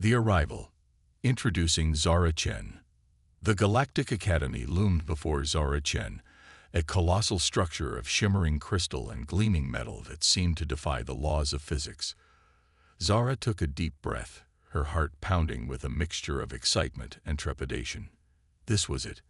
The Arrival. Introducing Zara Chen. The Galactic Academy loomed before Zara Chen, a colossal structure of shimmering crystal and gleaming metal that seemed to defy the laws of physics. Zara took a deep breath, her heart pounding with a mixture of excitement and trepidation. This was it.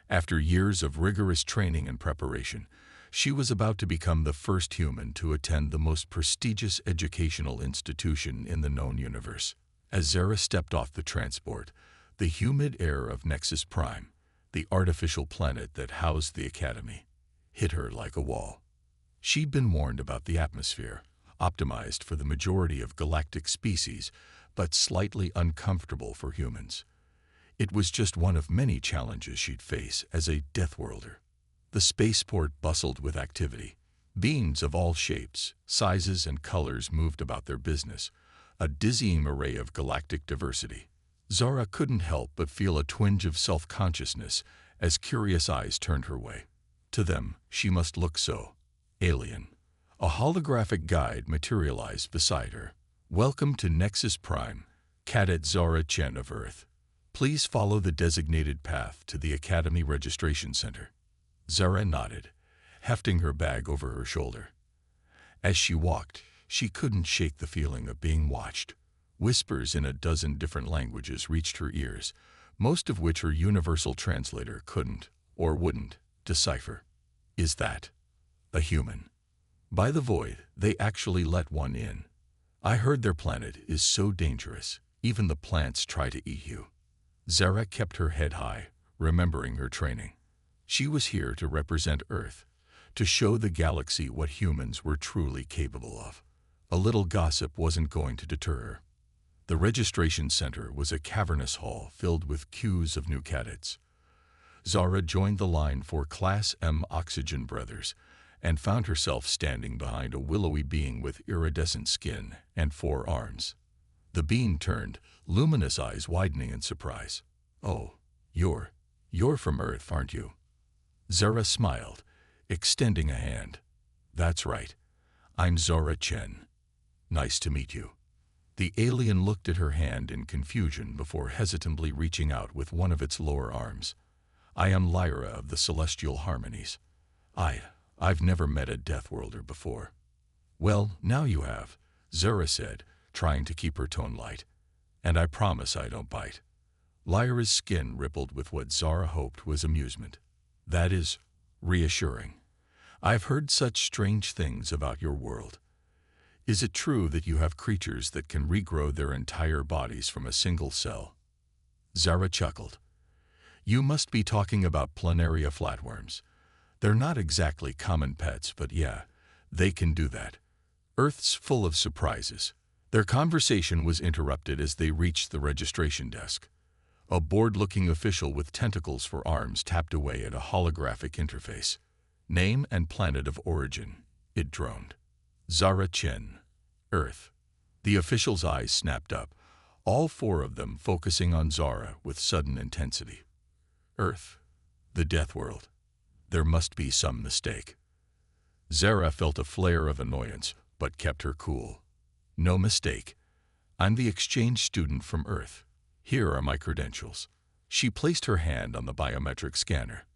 After years of rigorous training and preparation, she was about to become the first human to attend the most prestigious educational institution in the known universe. As Zara stepped off the transport, the humid air of Nexus Prime, the artificial planet that housed the Academy, hit her like a wall. She'd been warned about the atmosphere, optimized for the majority of galactic species, but slightly uncomfortable for humans. It was just one of many challenges she'd face as a Deathworlder. The spaceport bustled with activity. Beings of all shapes, sizes, and colors moved about their business, a dizzying array of galactic diversity. Zara couldn't help but feel a twinge of self-consciousness as curious eyes turned her way. To them, she must look so alien. A holographic guide materialized beside her. "Welcome to Nexus Prime, Cadet Zara Chen of Earth. Please follow the designated path to the Academy Registration Center." Zara nodded, hefting her bag over her shoulder. As she walked, she couldn't shake the feeling of being watched. Whispers in a dozen different languages reached her ears, most of which her universal translator couldn't, or wouldn't, decipher. Is that a human? By the void, they actually let one in. I heard their planet is so dangerous, even the plants try to eat you. Zara kept her head high, remembering her training. She was here to represent Earth, to show the galaxy what humans were truly capable of. A little gossip wasn't going to deter her. The registration center was a cavernous hall filled with queues of new cadets. Zara joined the line for Class M Oxygen Brothers and found herself standing behind a willowy being with iridescent skin and 4 arms. The being turned, luminous eyes widening in surprise. "Oh, you're from Earth, aren't you?" Zara smiled, extending a hand. "That's right. I'm Zara Chen. Nice to meet you." The alien looked at her hand in confusion before hesitantly reaching out with one of its lower arms. "I am Lyra of the Celestial Harmonies. I've never met a Deathworlder before." "Well, now you have," Zara said, trying to keep her tone light. "And I promise I don't bite." Lyra's skin rippled with what Zara hoped was amusement. "That is reassuring. I've heard such strange things about your world. Is it true that you have creatures that can regrow their entire bodies from a single cell?" Zara chuckled. "You must be talking about planaria flatworms. They're not exactly common pets, but yeah, they can do that. Earth's full of surprises." Their conversation was interrupted as they reached the registration desk. A bored-looking official with tentacles for arms tapped away at a holographic interface. "Name and planet of origin," it droned. "Zara Chen, Earth." The official's eyes snapped up, all 4 of them focusing on Zara with sudden intensity. "Earth, the Deathworld. There must be some mistake." Zara felt a flare of annoyance, but kept her cool. "No mistake. I'm the exchange student from Earth. Here are my credentials." She placed her hand on the biometric scanner.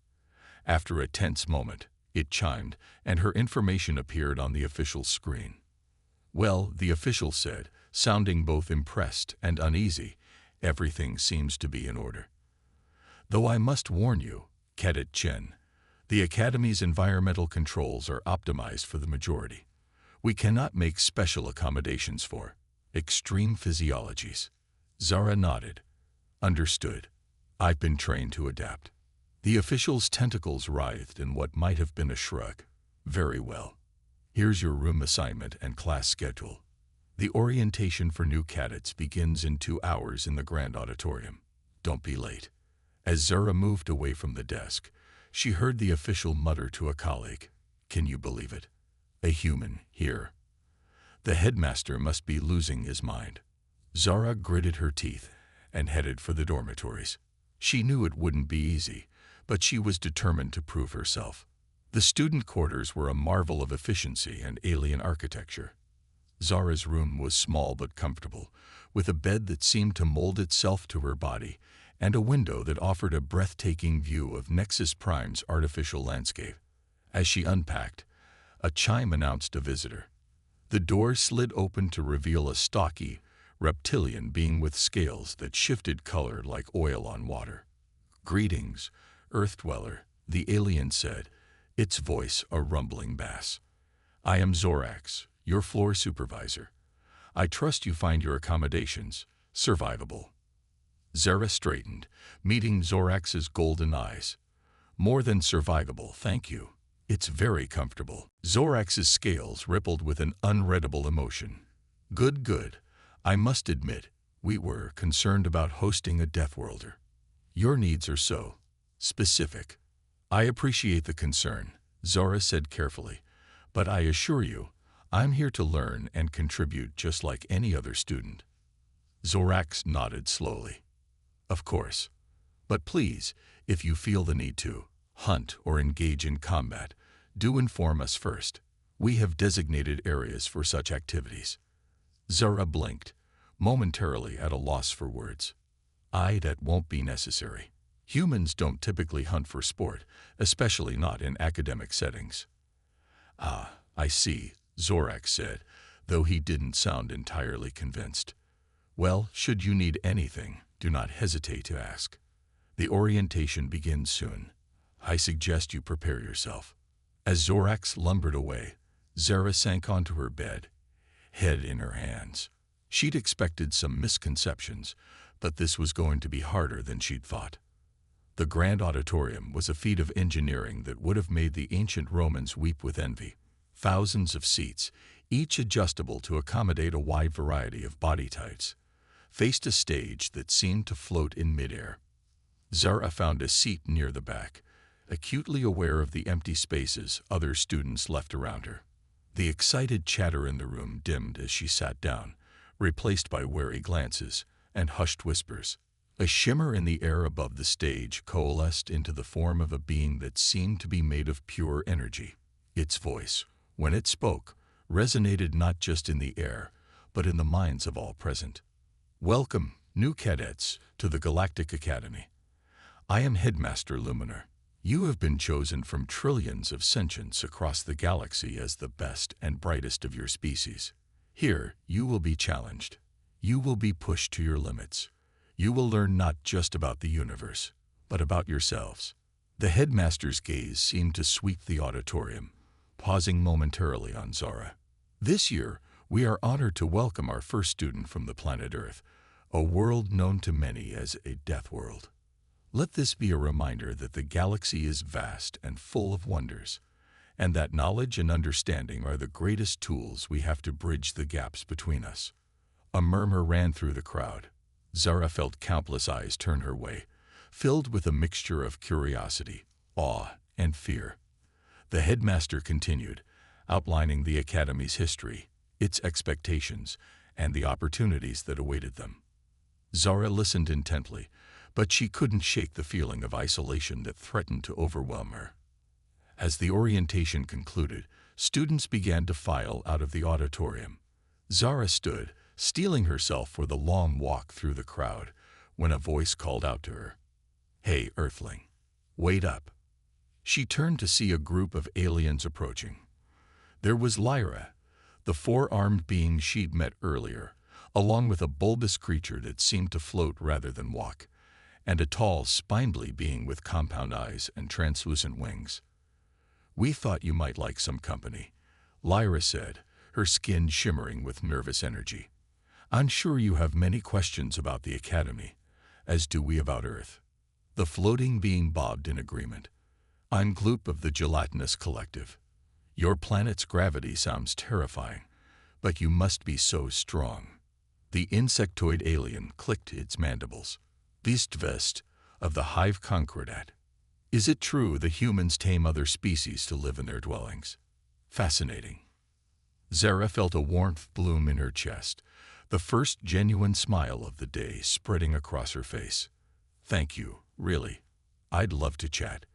After a tense moment, it chimed, and her information appeared on the official's screen. "Well," the official said, sounding both impressed and uneasy, "everything seems to be in order. Though I must warn you, Cadet Chen, the Academy's environmental controls are optimized for the majority. We cannot make special accommodations for extreme physiologies." Zara nodded. "Understood. I've been trained to adapt." The official's tentacles writhed in what might have been a shrug. "Very well. Here's your room assignment and class schedule. The orientation for new cadets begins in 2 hours in the Grand Auditorium. Don't be late." As Zara moved away from the desk, she heard the official mutter to a colleague, "Can you believe it? A human here. The headmaster must be losing his mind." Zara gritted her teeth and headed for the dormitories. She knew it wouldn't be easy, but she was determined to prove herself. The student quarters were a marvel of efficiency and alien architecture. Zara's room was small but comfortable, with a bed that seemed to mold itself to her body, and a window that offered a breathtaking view of Nexus Prime's artificial landscape. As she unpacked, a chime announced a visitor. The door slid open to reveal a stocky, reptilian being with scales that shifted color like oil on water. "Greetings, Earth Dweller," the alien said, its voice a rumbling bass. "I am Zorax, your floor supervisor. I trust you find your accommodations survivable." Zara straightened, meeting Zorax's golden eyes. "More than survivable, thank you. It's very comfortable." Zorax's scales rippled with an unreadable emotion. "Good, good. I must admit, we were concerned about hosting a Deathworlder. Your needs are so specific." "I appreciate the concern," Zora said carefully, "but I assure you, I'm here to learn and contribute just like any other student." Zorax nodded slowly. "Of course. But please, if you feel the need to hunt or engage in combat, do inform us first. We have designated areas for such activities." Zara blinked, momentarily at a loss for words. "That won't be necessary. Humans don't typically hunt for sport, especially not in academic settings." "Ah, I see," Zorax said, though he didn't sound entirely convinced. "Well, should you need anything, do not hesitate to ask. The orientation begins soon. I suggest you prepare yourself." As Zorax lumbered away, Zara sank onto her bed, head in her hands. She'd expected some misconceptions, but this was going to be harder than she'd thought. The grand auditorium was a feat of engineering that would have made the ancient Romans weep with envy. Thousands of seats, each adjustable to accommodate a wide variety of body types, faced a stage that seemed to float in midair. Zara found a seat near the back, acutely aware of the empty spaces other students left around her. The excited chatter in the room dimmed as she sat down, replaced by wary glances and hushed whispers. A shimmer in the air above the stage coalesced into the form of a being that seemed to be made of pure energy. Its voice, when it spoke, resonated not just in the air, but in the minds of all present. "Welcome, new cadets, to the Galactic Academy. I am Headmaster Luminar. You have been chosen from trillions of sentients across the galaxy as the best and brightest of your species. Here, you will be challenged. You will be pushed to your limits. You will learn not just about the universe, but about yourselves." The headmaster's gaze seemed to sweep the auditorium, pausing momentarily on Zara. "This year, we are honored to welcome our first student from the planet Earth, a world known to many as a Deathworld. Let this be a reminder that the galaxy is vast and full of wonders, and that knowledge and understanding are the greatest tools we have to bridge the gaps between us." A murmur ran through the crowd. Zara felt countless eyes turn her way, filled with a mixture of curiosity, awe, and fear. The headmaster continued, outlining the academy's history, its expectations, and the opportunities that awaited them. Zara listened intently, but she couldn't shake the feeling of isolation that threatened to overwhelm her. As the orientation concluded, students began to file out of the auditorium. Zara stood, steeling herself for the long walk through the crowd, when a voice called out to her. "Hey, Earthling, wait up." She turned to see a group of aliens approaching. There was Lyra, the four-armed being she'd met earlier, along with a bulbous creature that seemed to float rather than walk, and a tall, spindly being with compound eyes and translucent wings. "We thought you might like some company," Lyra said, her skin shimmering with nervous energy. "I'm sure you have many questions about the Academy, as do we about Earth." The floating being bobbed in agreement. "I'm Gloop of the Gelatinous Collective. Your planet's gravity sounds terrifying, but you must be so strong." The insectoid alien clicked its mandibles. "Beastvest of the Hive Concordat. Is it true that humans tame other species to live in their dwellings? Fascinating." Zara felt a warmth bloom in her chest, the first genuine smile of the day spreading across her face. "Thank you, really. I'd love to chat.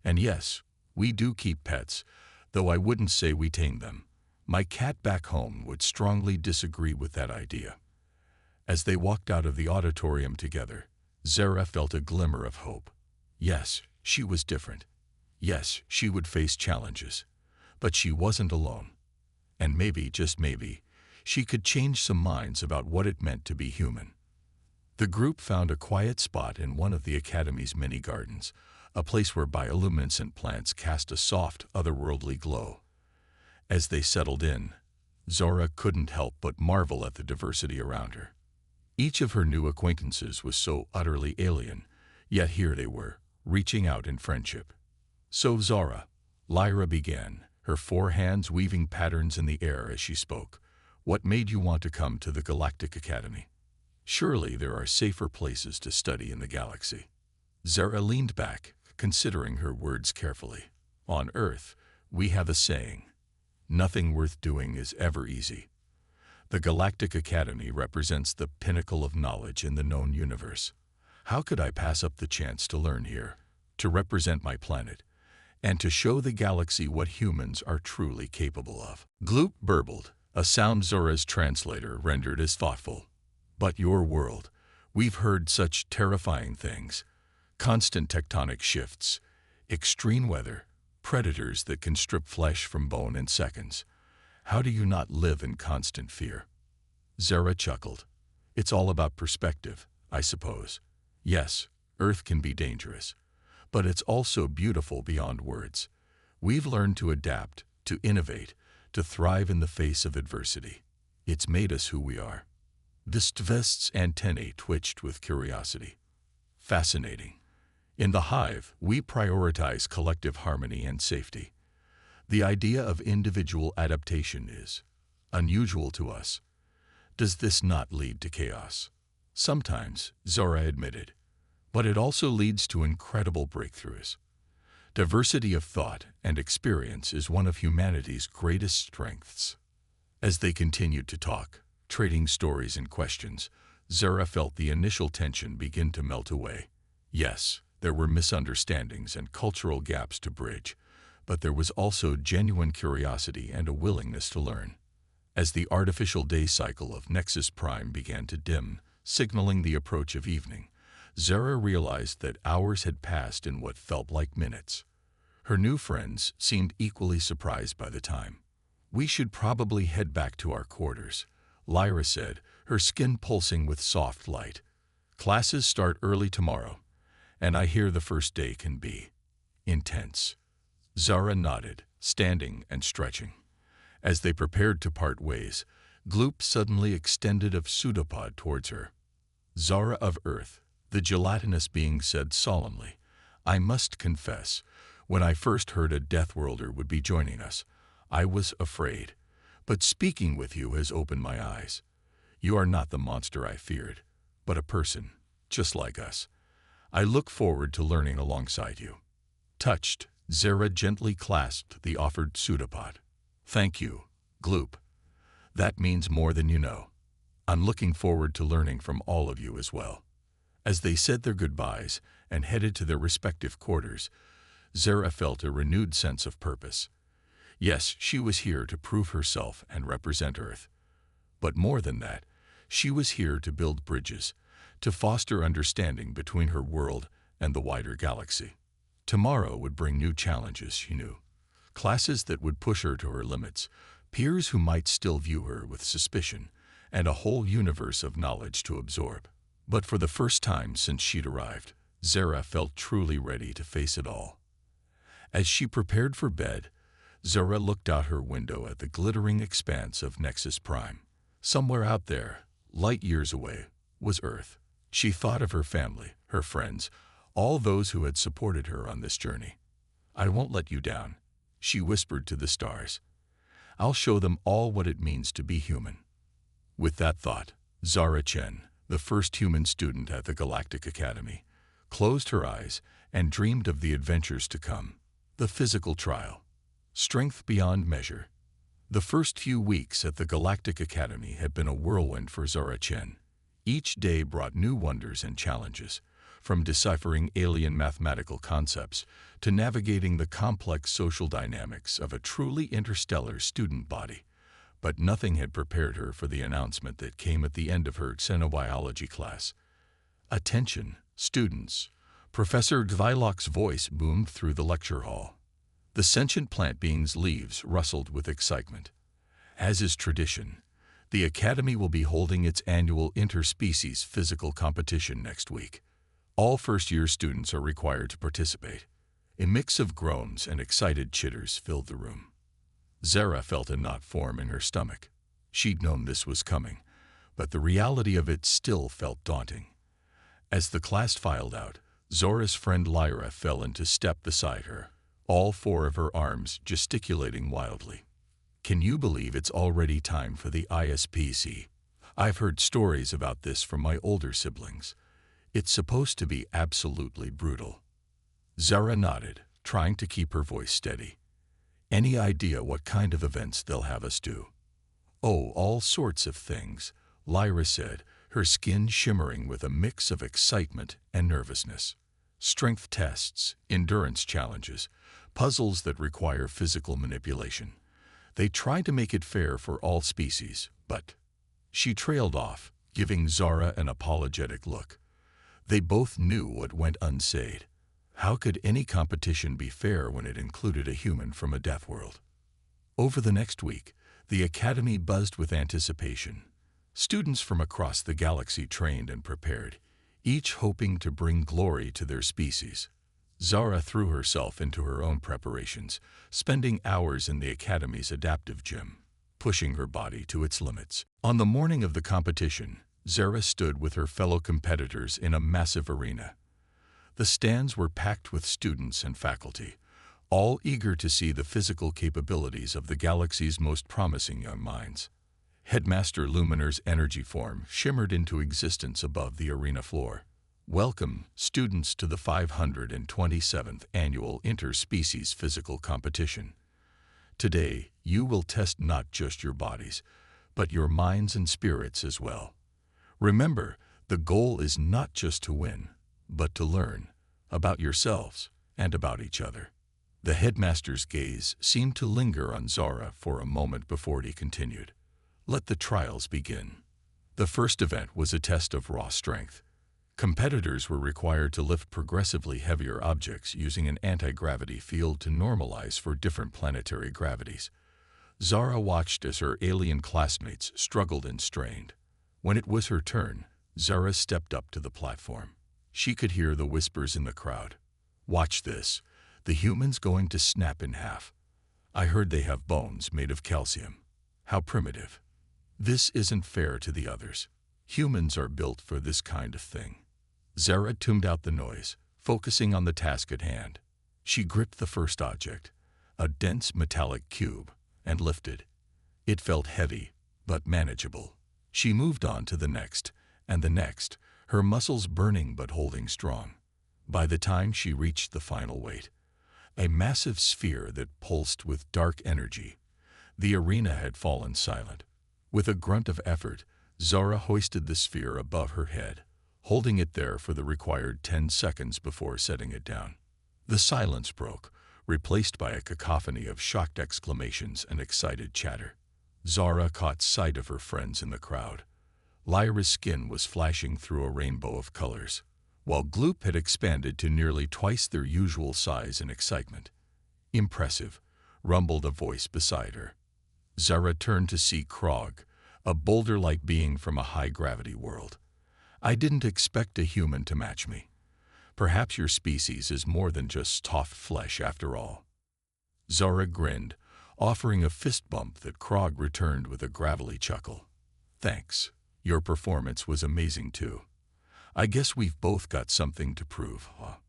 And yes, we do keep pets, though I wouldn't say we tame them. My cat back home would strongly disagree with that idea." As they walked out of the auditorium together, Zara felt a glimmer of hope. Yes, she was different. Yes, she would face challenges. But she wasn't alone. And maybe, just maybe, she could change some minds about what it meant to be human. The group found a quiet spot in one of the Academy's many gardens, a place where bioluminescent plants cast a soft, otherworldly glow. As they settled in, Zara couldn't help but marvel at the diversity around her. Each of her new acquaintances was so utterly alien, yet here they were, reaching out in friendship. "So Zara," Lyra began, her four hands weaving patterns in the air as she spoke, "what made you want to come to the Galactic Academy? Surely there are safer places to study in the galaxy." Zara leaned back, considering her words carefully. "On Earth, we have a saying, 'Nothing worth doing is ever easy.' The Galactic Academy represents the pinnacle of knowledge in the known universe. How could I pass up the chance to learn here, to represent my planet, and to show the galaxy what humans are truly capable of?" Gloop burbled, a sound Zara's translator rendered as thoughtful. "But your world, we've heard such terrifying things. Constant tectonic shifts, extreme weather, predators that can strip flesh from bone in seconds. How do you not live in constant fear?" Zara chuckled. "It's all about perspective, I suppose. Yes, Earth can be dangerous, but it's also beautiful beyond words. We've learned to adapt, to innovate, to thrive in the face of adversity. It's made us who we are." The Stvest's antennae twitched with curiosity. "Fascinating. In the Hive, we prioritize collective harmony and safety. The idea of individual adaptation is unusual to us. Does this not lead to chaos?" "Sometimes," Zara admitted, "but it also leads to incredible breakthroughs. Diversity of thought and experience is one of humanity's greatest strengths." As they continued to talk, trading stories and questions, Zara felt the initial tension begin to melt away. Yes, there were misunderstandings and cultural gaps to bridge, but there was also genuine curiosity and a willingness to learn. As the artificial day cycle of Nexus Prime began to dim, signaling the approach of evening, Zara realized that hours had passed in what felt like minutes. Her new friends seemed equally surprised by the time. "We should probably head back to our quarters," Lyra said, her skin pulsing with soft light. "Classes start early tomorrow, and I hear the first day can be intense." Zara nodded, standing and stretching. As they prepared to part ways, Gloop suddenly extended a pseudopod towards her. "Zara of Earth," the gelatinous being said solemnly, "I must confess, when I first heard a Deathworlder would be joining us, I was afraid. But speaking with you has opened my eyes. You are not the monster I feared, but a person, just like us. I look forward to learning alongside you." Touched, Zara gently clasped the offered pseudopod. "Thank you, Gloop. That means more than you know. I'm looking forward to learning from all of you as well." As they said their goodbyes and headed to their respective quarters, Zara felt a renewed sense of purpose. Yes, she was here to prove herself and represent Earth. But more than that, she was here to build bridges, to foster understanding between her world and the wider galaxy. Tomorrow would bring new challenges, she knew. Classes that would push her to her limits, peers who might still view her with suspicion, and a whole universe of knowledge to absorb. But for the first time since she'd arrived, Zara felt truly ready to face it all. As she prepared for bed, Zara looked out her window at the glittering expanse of Nexus Prime. Somewhere out there, light years away, was Earth. She thought of her family, her friends, all those who had supported her on this journey. "I won't let you down," she whispered to the stars. "I'll show them all what it means to be human." With that thought, Zara Chen, the first human student at the Galactic Academy, closed her eyes and dreamed of the adventures to come. The physical trial. Strength beyond measure. The first few weeks at the Galactic Academy had been a whirlwind for Zara Chen. Each day brought new wonders and challenges, from deciphering alien mathematical concepts to navigating the complex social dynamics of a truly interstellar student body. But nothing had prepared her for the announcement that came at the end of her xenobiology class. "Attention, students!" Professor Dvylok's voice boomed through the lecture hall. The sentient plant being's leaves rustled with excitement. As is tradition, the Academy will be holding its annual interspecies physical competition next week. All first-year students are required to participate. A mix of groans and excited chitters filled the room. Zara felt a knot form in her stomach. She'd known this was coming, but the reality of it still felt daunting. As the class filed out, Zora's friend Lyra fell into step beside her, all four of her arms gesticulating wildly. "Can you believe it's already time for the ISPC? I've heard stories about this from my older siblings. It's supposed to be absolutely brutal." Zara nodded, trying to keep her voice steady. "Any idea what kind of events they'll have us do?" "Oh, all sorts of things," Lyra said, her skin shimmering with a mix of excitement and nervousness. "Strength tests, endurance challenges, puzzles that require physical manipulation. They try to make it fair for all species, but—" She trailed off, giving Zara an apologetic look. They both knew what went unsaid. How could any competition be fair when it included a human from a Deathworld? Over the next week, the Academy buzzed with anticipation. Students from across the galaxy trained and prepared, each hoping to bring glory to their species. Zara threw herself into her own preparations, spending hours in the Academy's adaptive gym, pushing her body to its limits. On the morning of the competition, Zara stood with her fellow competitors in a massive arena. The stands were packed with students and faculty, all eager to see the physical capabilities of the galaxy's most promising young minds. Headmaster Luminar's energy form shimmered into existence above the arena floor. "Welcome, students, to the 527th Annual Interspecies Physical Competition. Today, you will test not just your bodies, but your minds and spirits as well. Remember, the goal is not just to win, but to learn about yourselves and about each other." The headmaster's gaze seemed to linger on Zara for a moment before he continued. "Let the trials begin." The first event was a test of raw strength. Competitors were required to lift progressively heavier objects using an anti-gravity field to normalize for different planetary gravities. Zara watched as her alien classmates struggled and strained. When it was her turn, Zara stepped up to the platform. She could hear the whispers in the crowd. "Watch this. The human's going to snap in half. I heard they have bones made of calcium. How primitive. This isn't fair to the others. Humans are built for this kind of thing." Zara tuned out the noise, focusing on the task at hand. She gripped the first object, a dense metallic cube, and lifted. It felt heavy, but manageable. She moved on to the next, and the next, her muscles burning but holding strong. By the time she reached the final weight, a massive sphere that pulsed with dark energy, the arena had fallen silent. With a grunt of effort, Zara hoisted the sphere above her head, holding it there for the required 10 seconds before setting it down. The silence broke, replaced by a cacophony of shocked exclamations and excited chatter. Zara caught sight of her friends in the crowd. Lyra's skin was flashing through a rainbow of colors, while Gloop had expanded to nearly twice their usual size in excitement. "Impressive," rumbled a voice beside her. Zara turned to see Krog, a boulder-like being from a high-gravity world. "I didn't expect a human to match me. Perhaps your species is more than just tough flesh after all." Zara grinned, offering a fist bump that Krog returned with a gravelly chuckle. "Thanks. Your performance was amazing too. I guess we've both got something to prove, huh?"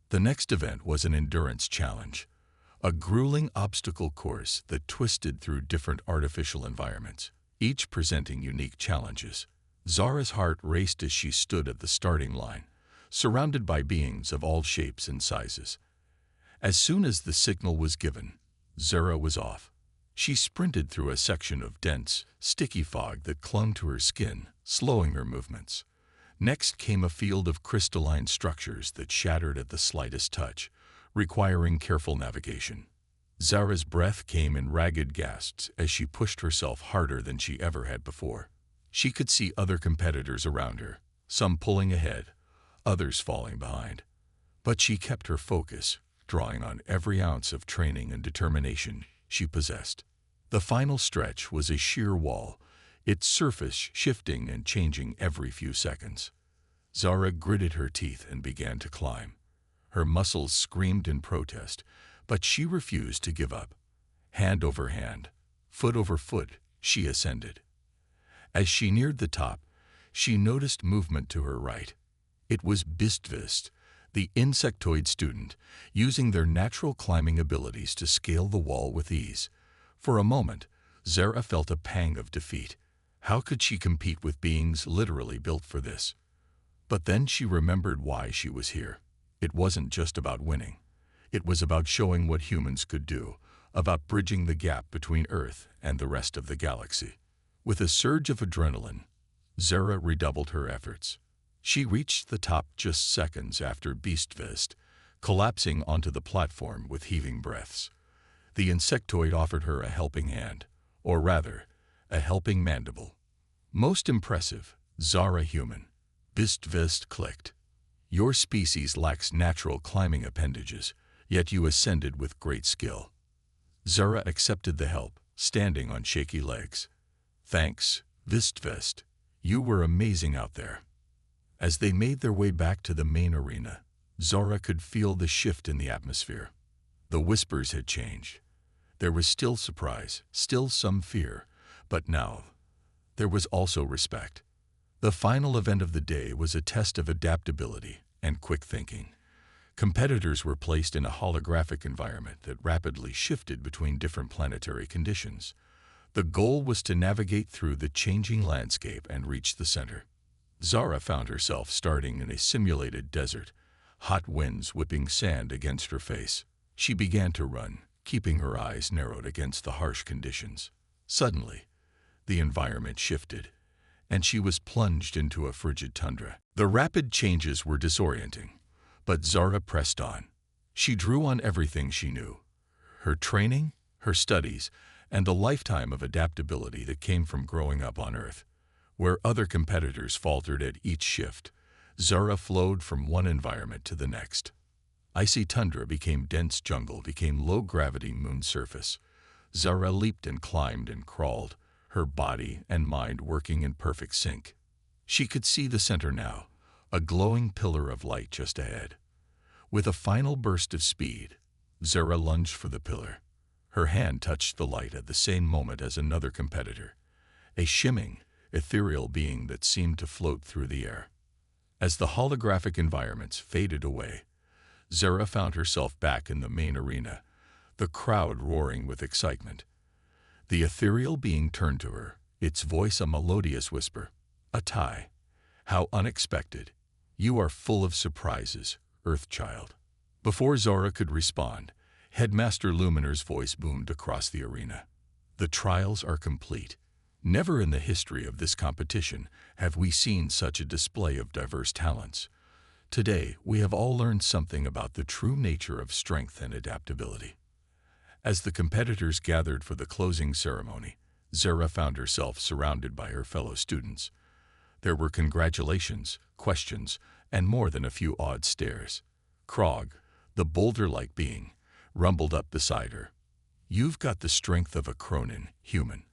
The next event was an endurance challenge, a grueling obstacle course that twisted through different artificial environments, each presenting unique challenges. Zara's heart raced as she stood at the starting line, surrounded by beings of all shapes and sizes. As soon as the signal was given, Zara was off. She sprinted through a section of dense, sticky fog that clung to her skin, slowing her movements. Next came a field of crystalline structures that shattered at the slightest touch, requiring careful navigation. Zara's breath came in ragged gasps as she pushed herself harder than she ever had before. She could see other competitors around her, some pulling ahead, others falling behind. But she kept her focus, drawing on every ounce of training and determination she possessed. The final stretch was a sheer wall, its surface shifting and changing every few seconds. Zara gritted her teeth and began to climb. Her muscles screamed in protest, but she refused to give up. Hand over hand, foot over foot, she ascended. As she neared the top, she noticed movement to her right. It was Deathworlder, the insectoid student, using their natural climbing abilities to scale the wall with ease. For a moment, Zara felt a pang of defeat. How could she compete with beings literally built for this? But then she remembered why she was here. It wasn't just about winning. It was about showing what humans could do, about bridging the gap between Earth and the rest of the galaxy. With a surge of adrenaline, Zara redoubled her efforts. She reached the top just seconds after Deathworlder, collapsing onto the platform with heaving breaths. The insectoid offered her a helping hand, or rather, a helping mandible. Most impressive, Zara human. Deathworlder clicked. Your species lacks natural climbing appendages, yet you ascended with great skill. Zara accepted the help, standing on shaky legs. Thanks, Deathworlder. You were amazing out there. As they made their way back to the main arena, Zara could feel the shift in the atmosphere. The whispers had changed. There was still surprise, still some fear, but now there was also respect. The final event of the day was a test of adaptability and quick thinking. Competitors were placed in a holographic environment that rapidly shifted between different planetary conditions. The goal was to navigate through the changing landscape and reach the center. Zara found herself starting in a simulated desert, hot winds whipping sand against her face. She began to run, keeping her eyes narrowed against the harsh conditions. Suddenly, the environment shifted, and she was plunged into a frigid tundra. The rapid changes were disorienting, but Zara pressed on. She drew on everything she knew: her training, her studies, and the lifetime of adaptability that came from growing up on Earth. Where other competitors faltered at each shift, Zara flowed from one environment to the next. Icy tundra became dense jungle, became low-gravity moon surface. Zara leaped and climbed and crawled, her body and mind working in perfect sync. She could see the center now, a glowing pillar of light just ahead. With a final burst of speed, Zara lunged for the pillar. Her hand touched the light at the same moment as another competitor, a shimmering, ethereal being that seemed to float through the air. As the holographic environments faded away, Zara found herself back in the main arena, the crowd roaring with excitement. The ethereal being turned to her, its voice a melodious whisper. "A tie. How unexpected. You are full of surprises, Earthchild." Before Zara could respond, Headmaster Luminar's voice boomed across the arena. "The trials are complete. Never in the history of this competition have we seen such a display of diverse talents. Today, we have all learned something about the true nature of strength and adaptability." As the competitors gathered for the closing ceremony, Zara found herself surrounded by her fellow students. There were congratulations, questions, and more than a few odd stares. Krog, the boulder-like being, rumbled up beside her. "You've got the strength of a Cronin, human.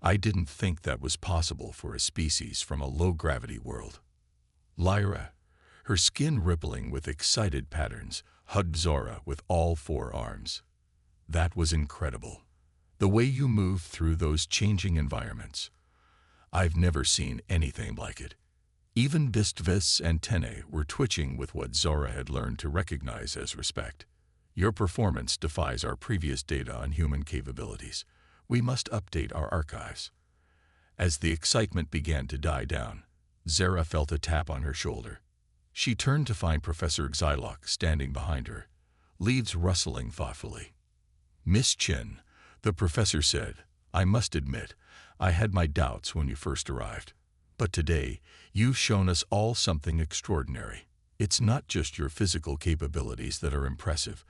I didn't think that was possible for a species from a low-gravity world." Lyra, her skin rippling with excited patterns, hugged Zara with all four arms. "That was incredible. The way you moved through those changing environments. I've never seen anything like it." Even Deathworlder's antennae were twitching with what Zara had learned to recognize as respect. "Your performance defies our previous data on human capabilities. We must update our archives." As the excitement began to die down, Zara felt a tap on her shoulder. She turned to find Professor Xylock standing behind her, leaves rustling thoughtfully. "Miss Chen," the professor said, "I must admit, I had my doubts when you first arrived. But today, you've shown us all something extraordinary. It's not just your physical capabilities that are impressive,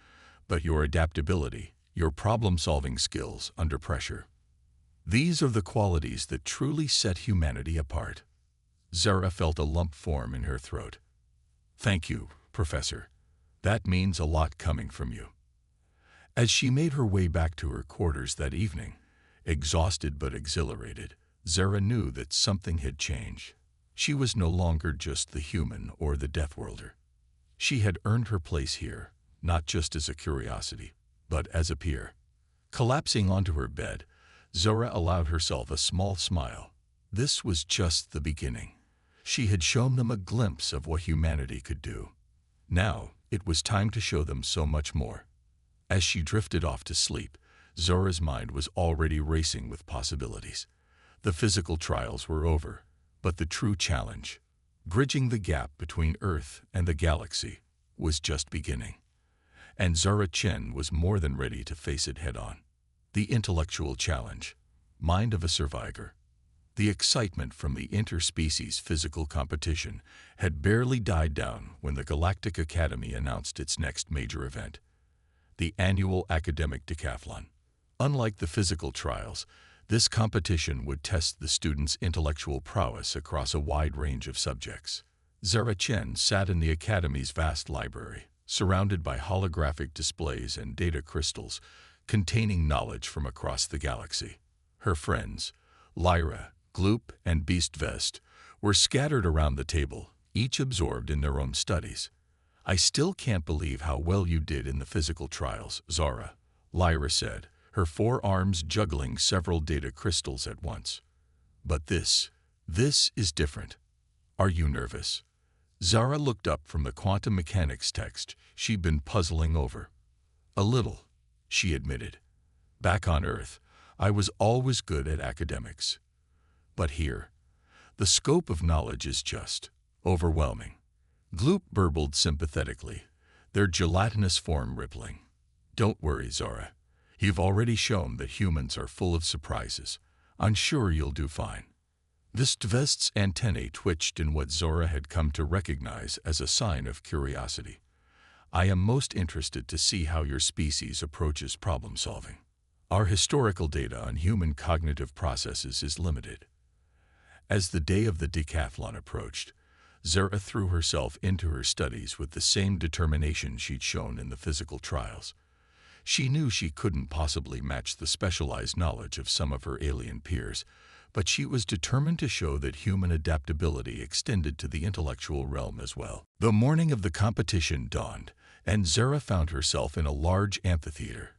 but your adaptability, your problem-solving skills under pressure. These are the qualities that truly set humanity apart. Zara felt a lump form in her throat. Thank you, Professor. That means a lot coming from you. As she made her way back to her quarters that evening, exhausted but exhilarated, Zara knew that something had changed. She was no longer just the human or the Deathworlder. She had earned her place here, not just as a curiosity, but as a peer. Collapsing onto her bed, Zara allowed herself a small smile. This was just the beginning. She had shown them a glimpse of what humanity could do. Now, it was time to show them so much more. As she drifted off to sleep, Zara's mind was already racing with possibilities. The physical trials were over, but the true challenge, bridging the gap between Earth and the galaxy, was just beginning. And Zara Chen was more than ready to face it head-on. The intellectual challenge, mind of a survivor. The excitement from the interspecies physical competition had barely died down when the Galactic Academy announced its next major event, the annual academic decathlon. Unlike the physical trials, this competition would test the students' intellectual prowess across a wide range of subjects. Zara Chen sat in the Academy's vast library, surrounded by holographic displays and data crystals containing knowledge from across the galaxy. Her friends, Lyra, Gloop, and Beastvest, were scattered around the table, each absorbed in their own studies. I still can't believe how well you did in the physical trials, Zara, Lyra said, her forearms juggling several data crystals at once. But this is different. Are you nervous? Zara looked up from the quantum mechanics text she'd been puzzling over. A little, she admitted. Back on Earth, I was always good at academics. But here, the scope of knowledge is just overwhelming. Gloop burbled sympathetically, their gelatinous form rippling. Don't worry, Zara. You've already shown that humans are full of surprises. I'm sure you'll do fine. Beastvest's antennae twitched in what Zara had come to recognize as a sign of curiosity. I am most interested to see how your species approaches problem-solving. Our historical data on human cognitive processes is limited. As the day of the decathlon approached, Zara threw herself into her studies with the same determination she'd shown in the physical trials. She knew she couldn't possibly match the specialized knowledge of some of her alien peers, but she was determined to show that human adaptability extended to the intellectual realm as well. The morning of the competition dawned, and Zara found herself in a large amphitheater,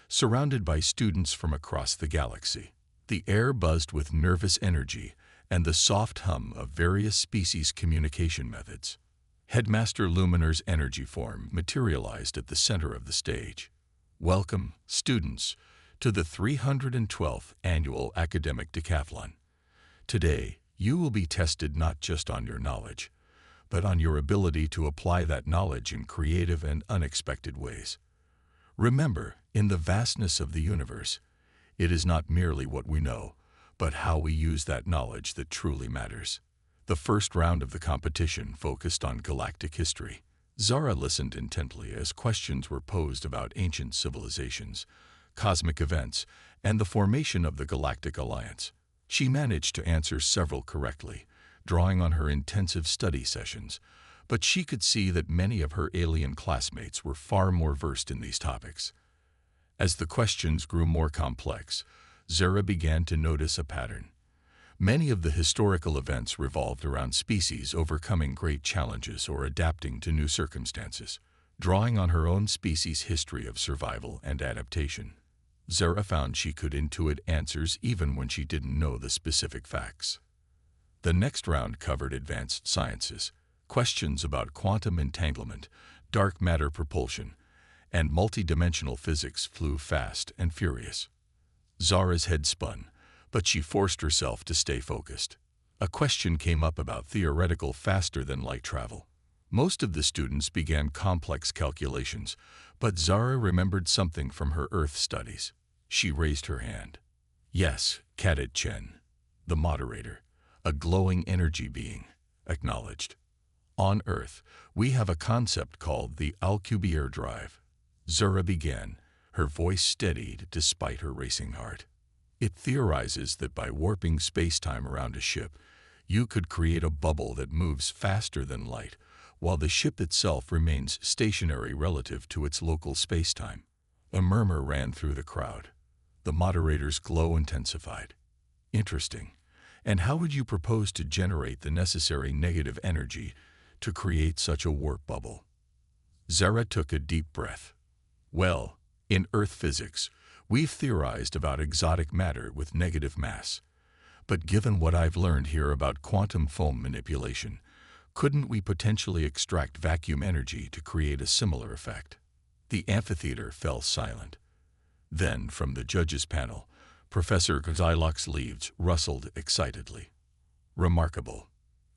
surrounded by students from across the galaxy. The air buzzed with nervous energy and the soft hum of various species communication methods. Headmaster Luminar's energy form materialized at the center of the stage. Welcome, students, to the 312th Annual Academic Decathlon. Today, you will be tested not just on your knowledge, but on your ability to apply that knowledge in creative and unexpected ways. Remember, in the vastness of the universe, it is not merely what we know, but how we use that knowledge that truly matters. The first round of the competition focused on galactic history. Zara listened intently as questions were posed about ancient civilizations, cosmic events, and the formation of the Galactic Alliance. She managed to answer several correctly, drawing on her intensive study sessions, but she could see that many of her alien classmates were far more versed in these topics. As the questions grew more complex, Zara began to notice a pattern. Many of the historical events revolved around species overcoming great challenges or adapting to new circumstances. Drawing on her own species' history of survival and adaptation, Zara found she could intuit answers even when she didn't know the specific facts. The next round covered advanced sciences. Questions about quantum entanglement, dark matter propulsion, and multidimensional physics flew fast and furious. Zara's head spun, but she forced herself to stay focused. A question came up about theoretical faster-than-light travel. Most of the students began complex calculations, but Zara remembered something from her Earth studies. She raised her hand. Yes, Cadet Chen, the moderator, a glowing energy being, acknowledged. On Earth, we have a concept called the Alcubierre drive. Zara began, her voice steadied despite her racing heart. "It theorizes that by warping space-time around a ship, you could create a bubble that moves faster than light, while the ship itself remains stationary relative to its local space-time." A murmur ran through the crowd. The moderator's glow intensified. "Interesting. And how would you propose to generate the necessary negative energy to create such a warp bubble?" Zara took a deep breath. "Well, in Earth physics, we've theorized about exotic matter with negative mass. But given what I've learned here about quantum foam manipulation, couldn't we potentially extract vacuum energy to create a similar effect?" The amphitheater fell silent. Then, from the judges' panel, Professor Zylock's leaves rustled excitedly. "Remarkable.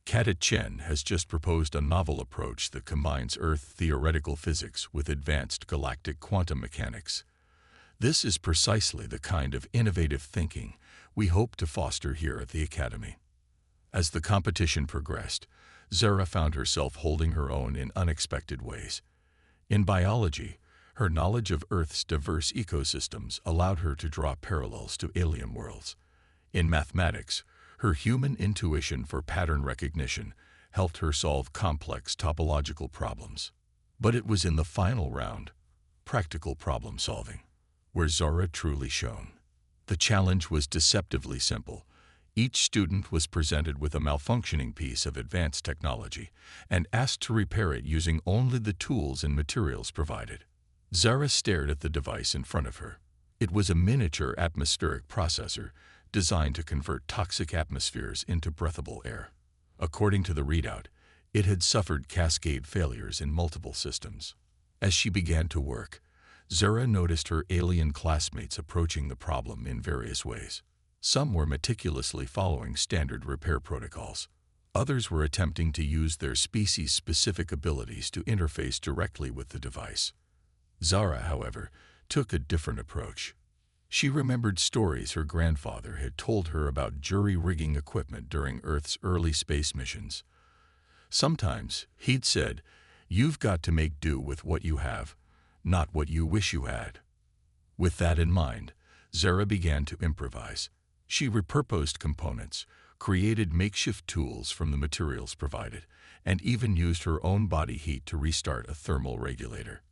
Cadet Chen has just proposed a novel approach that combines Earth theoretical physics with advanced galactic quantum mechanics. This is precisely the kind of innovative thinking we hope to foster here at the Academy." As the competition progressed, Zara found herself holding her own in unexpected ways. In biology, her knowledge of Earth's diverse ecosystems allowed her to draw parallels to alien worlds. In mathematics, her human intuition for pattern recognition helped her solve complex topological problems. But it was in the final round, practical problem solving, where Zara truly shone. The challenge was deceptively simple. Each student was presented with a malfunctioning piece of advanced technology and asked to repair it using only the tools and materials provided. Zara stared at the device in front of her. It was a miniature atmospheric processor designed to convert toxic atmospheres into breathable air. According to the readout, it had suffered cascade failures in multiple systems. As she began to work, Zara noticed her alien classmates approaching the problem in various ways. Some were meticulously following standard repair protocols. Others were attempting to use their species-specific abilities to interface directly with the device. Zara, however, took a different approach. She remembered stories her grandfather had told her about jury-rigging equipment during Earth's early space missions. Sometimes, he'd said, "You've got to make do with what you have, not what you wish you had." With that in mind, Zara began to improvise. She repurposed components, created makeshift tools from the materials provided, and even used her own body heat to restart a thermal regulator.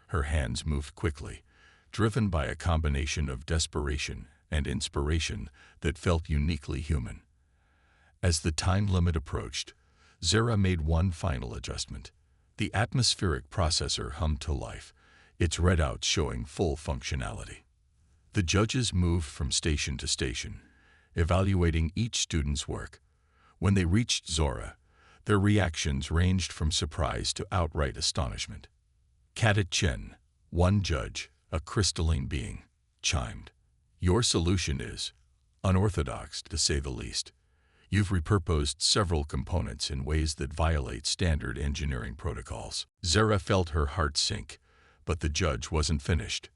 Her hands moved quickly, driven by a combination of desperation and inspiration that felt uniquely human. As the time limit approached, Zara made one final adjustment. The atmospheric processor hummed to life, its readouts showing full functionality. The judges moved from station to station, evaluating each student's work. When they reached Zara, their reactions ranged from surprise to outright astonishment. Cadet Chen, one judge, a crystalline being, chimed. "Your solution is unorthodox, to say the least. You've repurposed several components in ways that violate standard engineering protocols." Zara felt her heart sink, but the judge wasn't finished.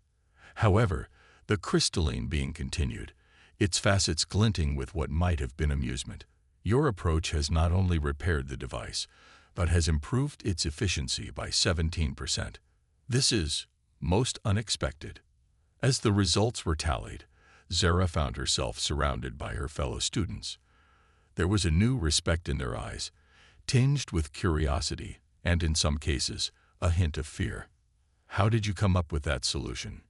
However, the crystalline being continued, its facets glinting with what might have been amusement. "Your approach has not only repaired the device, but has improved its efficiency by 17%. This is most unexpected." As the results were tallied, Zara found herself surrounded by her fellow students. There was a new respect in their eyes, tinged with curiosity and, in some cases, a hint of fear. "How did you come up with that solution?"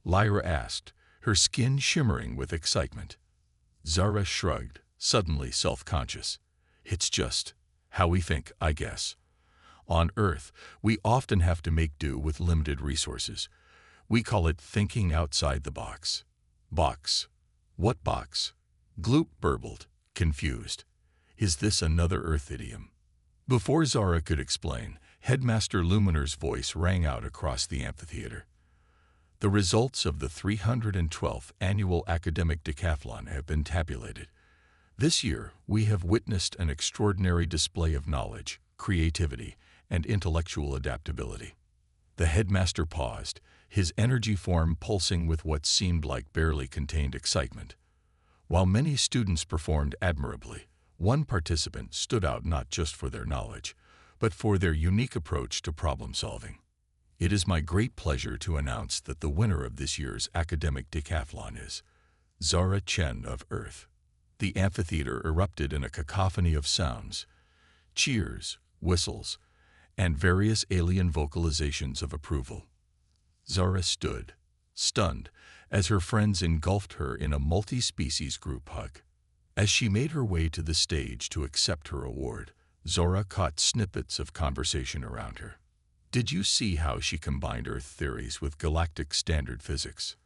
Lyra asked, her skin shimmering with excitement. Zara shrugged, suddenly self-conscious. "It's just how we think, I guess. On Earth, we often have to make do with limited resources. We call it thinking outside the box." "Box? What box?" Gloop burbled, confused. "Is this another Earth idiom?" Before Zara could explain, Headmaster Luminer's voice rang out across the amphitheater. "The results of the 312th Annual Academic Decathlon have been tabulated. This year, we have witnessed an extraordinary display of knowledge, creativity, and intellectual adaptability." The headmaster paused, his energy form pulsing with what seemed like barely contained excitement. While many students performed admirably, one participant stood out not just for their knowledge, but for their unique approach to problem solving. It is my great pleasure to announce that the winner of this year's academic decathlon is Zara Chen of Earth. The amphitheater erupted in a cacophony of sounds, cheers, whistles, and various alien vocalizations of approval. Zara stood, stunned, as her friends engulfed her in a multi-species group hug. As she made her way to the stage to accept her award, Zora caught snippets of conversation around her. Did you see how she combined Earth theories with galactic standard physics?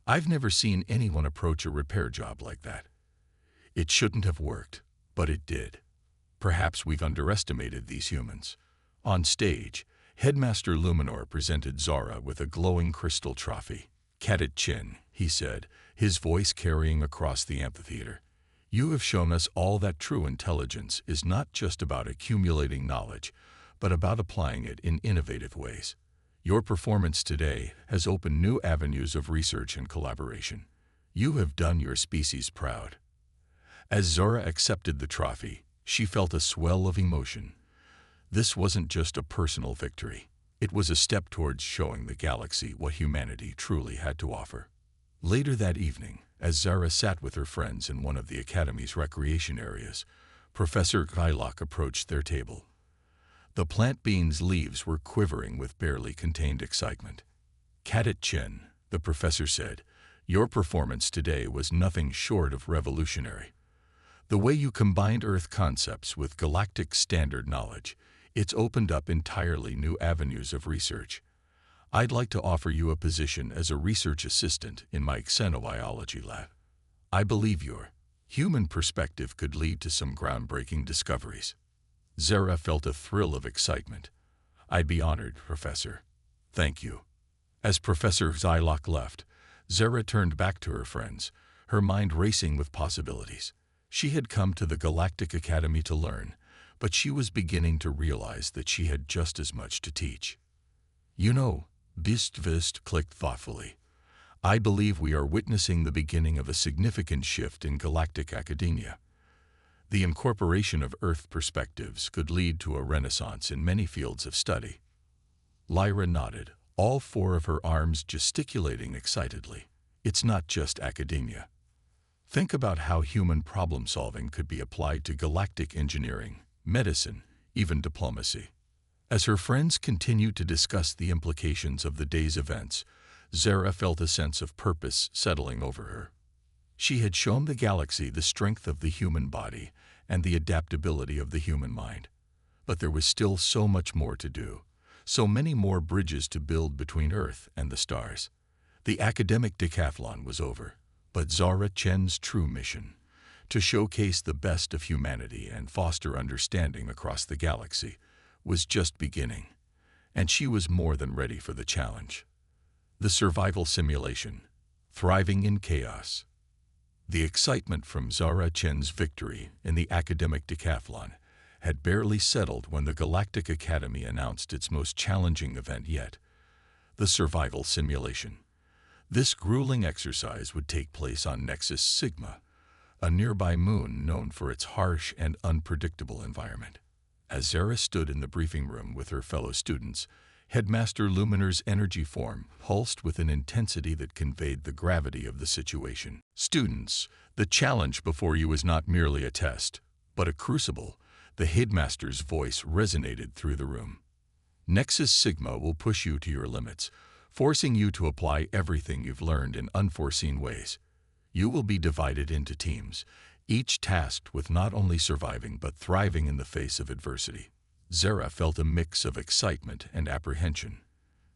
I've never seen anyone approach a repair job like that. It shouldn't have worked, but it did. Perhaps we've underestimated these humans. On stage, Headmaster Luminor presented Zara with a glowing crystal trophy. "Cadet Chin," he said, his voice carrying across the amphitheater. "You have shown us all that true intelligence is not just about accumulating knowledge, but about applying it in innovative ways. Your performance today has opened new avenues of research and collaboration. You have done your species proud." As Zora accepted the trophy, she felt a swell of emotion. This wasn't just a personal victory. It was a step towards showing the galaxy what humanity truly had to offer. Later that evening, as Zara sat with her friends in one of the Academy's recreation areas, Professor Gailock approached their table. The plant bean's leaves were quivering with barely contained excitement. "Cadet Chen," the professor said, "your performance today was nothing short of revolutionary. The way you combined Earth concepts with galactic standard knowledge, it's opened up entirely new avenues of research. I'd like to offer you a position as a research assistant in my xenobiology lab. I believe your human perspective could lead to some groundbreaking discoveries." Zara felt a thrill of excitement. "I'd be honored, Professor. Thank you." As Professor Zylock left, Zara turned back to her friends, her mind racing with possibilities. She had come to the Galactic Academy to learn, but she was beginning to realize that she had just as much to teach. "You know," Bistvist clicked thoughtfully, "I believe we are witnessing the beginning of a significant shift in galactic academia. The incorporation of Earth perspectives could lead to a renaissance in many fields of study." Lyra nodded, all four of her arms gesticulating excitedly. "It's not just academia. Think about how human problem-solving could be applied to galactic engineering, medicine, even diplomacy." As her friends continued to discuss the implications of the day's events, Zara felt a sense of purpose settling over her. She had shown the galaxy the strength of the human body and the adaptability of the human mind. But there was still so much more to do, so many more bridges to build between Earth and the stars. The academic decathlon was over, but Zara Chen's true mission, to showcase the best of humanity and foster understanding across the galaxy, was just beginning, and she was more than ready for the challenge. The survival simulation, thriving in chaos. The excitement from Zara Chen's victory in the academic decathlon had barely settled when the Galactic Academy announced its most challenging event yet, the survival simulation. This grueling exercise would take place on Nexus Sigma, a nearby moon known for its harsh and unpredictable environment. As Zara stood in the briefing room with her fellow students, Headmaster Luminor's energy form pulsed with an intensity that conveyed the gravity of the situation. "Students, the challenge before you is not merely a test, but a crucible." The Headmaster's voice resonated through the room. "Nexus Sigma will push you to your limits, forcing you to apply everything you've learned in unforeseen ways. You will be divided into teams, each tasked with not only surviving but thriving in the face of adversity." Zara felt a mix of excitement and apprehension.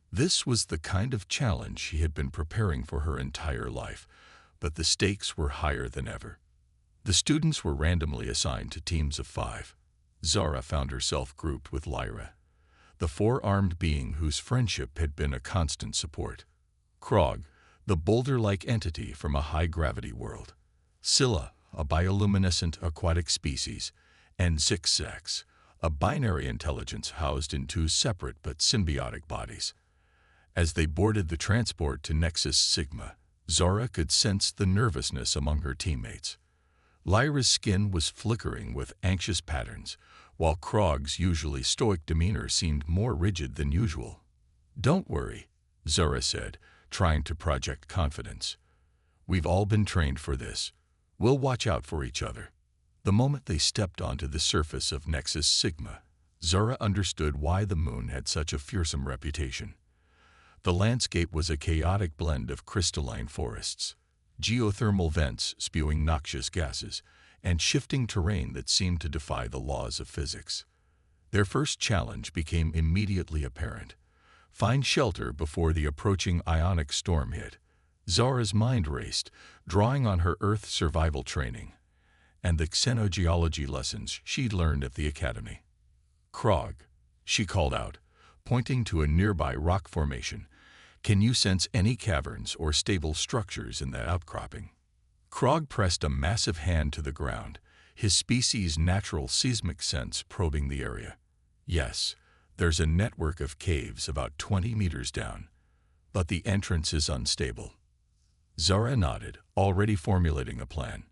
This was the kind of challenge she had been preparing for her entire life, but the stakes were higher than ever. The students were randomly assigned to teams of 5. Zara found herself grouped with Lyra, the four-armed being whose friendship had been a constant support; Krog, the boulder-like entity from a high-gravity world; Scylla, a bioluminescent aquatic species; and Zixzax, a binary intelligence housed in 2 separate but symbiotic bodies. As they boarded the transport to Nexus Sigma, Zara could sense the nervousness among her teammates. Lyra's skin was flickering with anxious patterns, while Krog's usually stoic demeanor seemed more rigid than usual. "Don't worry," Zara said, trying to project confidence. "We've all been trained for this. We'll watch out for each other." The moment they stepped onto the surface of Nexus Sigma, Zara understood why the moon had such a fearsome reputation. The landscape was a chaotic blend of crystalline forests, geothermal vents spewing noxious gases, and shifting terrain that seemed to defy the laws of physics. Their first challenge became immediately apparent. Find shelter before the approaching ionic storm hit. Zara's mind raced, drawing on her Earth survival training and the xenogeology lessons she'd learned at the Academy. "Krog," she called out, pointing to a nearby rock formation. "Can you sense any caverns or stable structures in that outcropping?" Krog pressed a massive hand to the ground, his species' natural seismic sense probing the area. "Yes, there's a network of caves about 20 meters down, but the entrance is unstable." Zara nodded, already formulating a plan.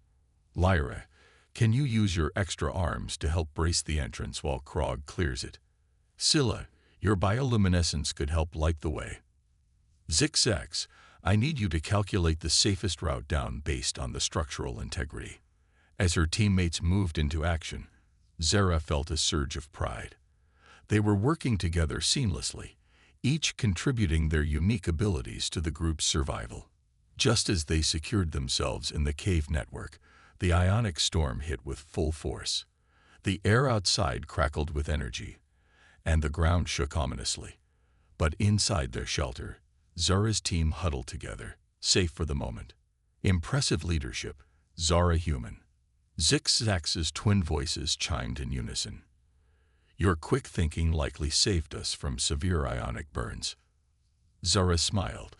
"Lyra, can you use your extra arms to help brace the entrance while Krog clears it? Scylla, your bioluminescence could help light the way. Zix, I need you to calculate the safest route down based on the structural integrity." As her teammates moved into action, Zara felt a surge of pride. They were working together seamlessly, each contributing their unique abilities to the group's survival. Just as they secured themselves in the cave network, the ionic storm hit with full force. The air outside crackled with energy, and the ground shook ominously. But inside their shelter, Zara's team huddled together, safe for the moment. Impressive leadership, Zara human. Zix's twin voices chimed in unison. "Your quick thinking likely saved us from severe ionic burns." Zara smiled,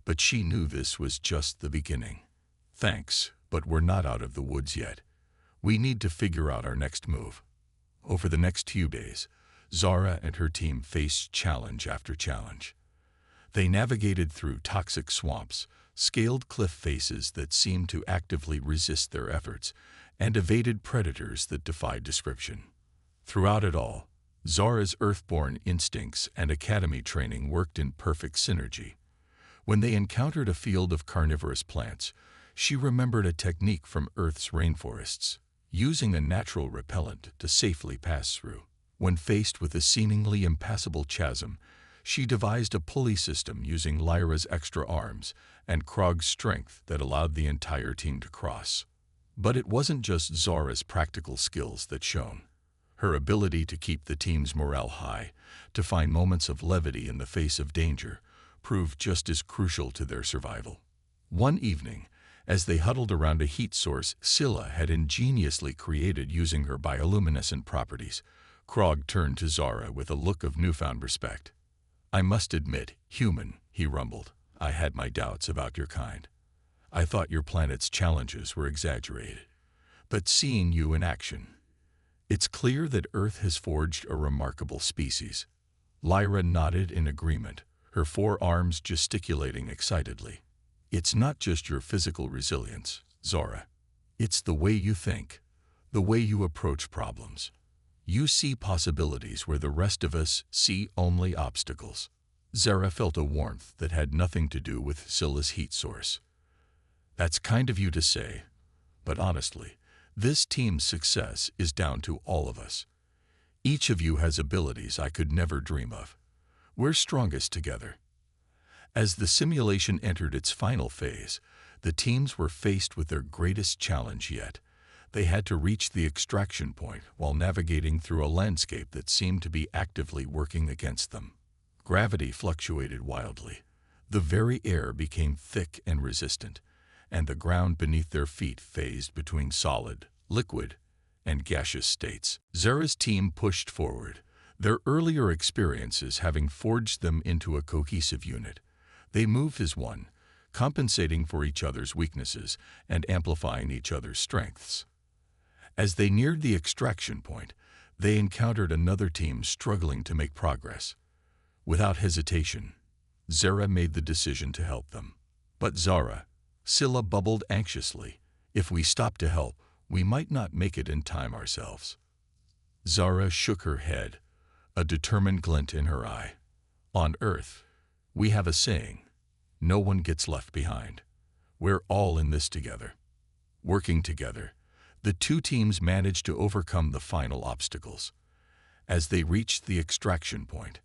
but she knew this was just the beginning. "Thanks, but we're not out of the woods yet. We need to figure out our next move." Over the next few days, Zara and her team faced challenge after challenge. They navigated through toxic swamps, scaled cliff faces that seemed to actively resist their efforts, and evaded predators that defied description. Throughout it all, Zara's earthborn instincts and academy training worked in perfect synergy. When they encountered a field of carnivorous plants, she remembered a technique from Earth's rainforests, using a natural repellent to safely pass through. When faced with a seemingly impassable chasm, she devised a pulley system using Lyra's extra arms and Krog's strength that allowed the entire team to cross. But it wasn't just Zara's practical skills that shone. Her ability to keep the team's morale high, to find moments of levity in the face of danger, proved just as crucial to their survival. One evening, as they huddled around a heat source Scylla had ingeniously created using her bioluminescent properties, Krog turned to Zara with a look of newfound respect. "I must admit, human," he rumbled, "I had my doubts about your kind. I thought your planet's challenges were exaggerated. But seeing you in action, it's clear that Earth has forged a remarkable species." Lyra nodded in agreement, her forearms gesticulating excitedly. "It's not just your physical resilience, Zara. It's the way you think, the way you approach problems. You see possibilities where the rest of us see only obstacles." Zara felt a warmth that had nothing to do with Scylla's heat source. "That's kind of you to say, but honestly, this team's success is down to all of us. Each of you has abilities I could never dream of. We're strongest together." As the simulation entered its final phase, the teams were faced with their greatest challenge yet. They had to reach the extraction point while navigating through a landscape that seemed to be actively working against them. Gravity fluctuated wildly. The very air became thick and resistant, and the ground beneath their feet phased between solid, liquid, and gaseous states. Zara's team pushed forward, their earlier experiences having forged them into a cohesive unit. They moved as one, compensating for each other's weaknesses and amplifying each other's strengths. As they neared the extraction point, they encountered another team struggling to make progress. Without hesitation, Zara made the decision to help them. "But Zara," Scylla bubbled anxiously, "if we stop to help, we might not make it in time ourselves." Zara shook her head, a determined glint in her eye. On Earth, we have a saying, no one gets left behind. We're all in this together. Working together, the two teams managed to overcome the final obstacles. As they reached the extraction point,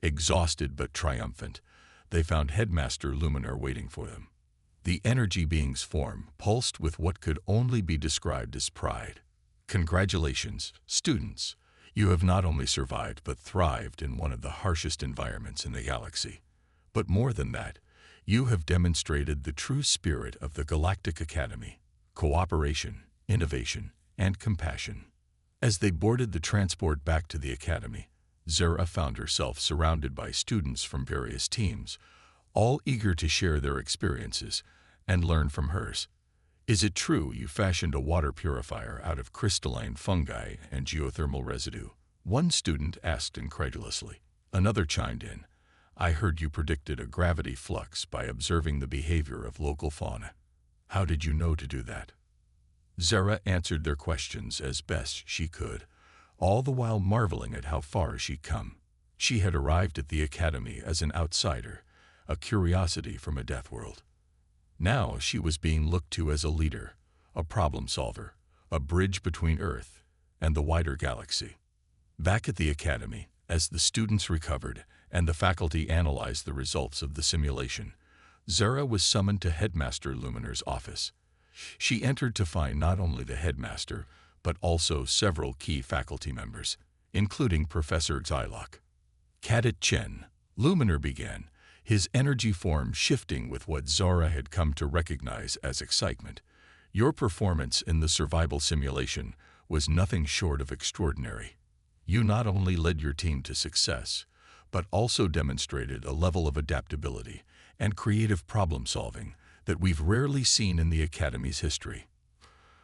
exhausted but triumphant, they found Headmaster Luminar waiting for them. The energy being's form pulsed with what could only be described as pride. Congratulations, students! You have not only survived but thrived in one of the harshest environments in the galaxy. But more than that, you have demonstrated the true spirit of the Galactic Academy: cooperation, innovation, and compassion. As they boarded the transport back to the Academy, Zara found herself surrounded by students from various teams, all eager to share their experiences and learn from hers. Is it true you fashioned a water purifier out of crystalline fungi and geothermal residue? One student asked incredulously. Another chimed in. I heard you predicted a gravity flux by observing the behavior of local fauna. How did you know to do that? Zara answered their questions as best she could, all the while marveling at how far she'd come. She had arrived at the Academy as an outsider, a curiosity from a Deathworld. Now she was being looked to as a leader, a problem solver, a bridge between Earth and the wider galaxy. Back at the Academy, as the students recovered and the faculty analyzed the results of the simulation, Zara was summoned to Headmaster Luminar's office. She entered to find not only the headmaster, but also several key faculty members, including Professor Xylock. Cadet Chen, Luminar began, his energy form shifting with what Zara had come to recognize as excitement. Your performance in the survival simulation was nothing short of extraordinary. You not only led your team to success, but also demonstrated a level of adaptability and creative problem-solving that we've rarely seen in the Academy's history.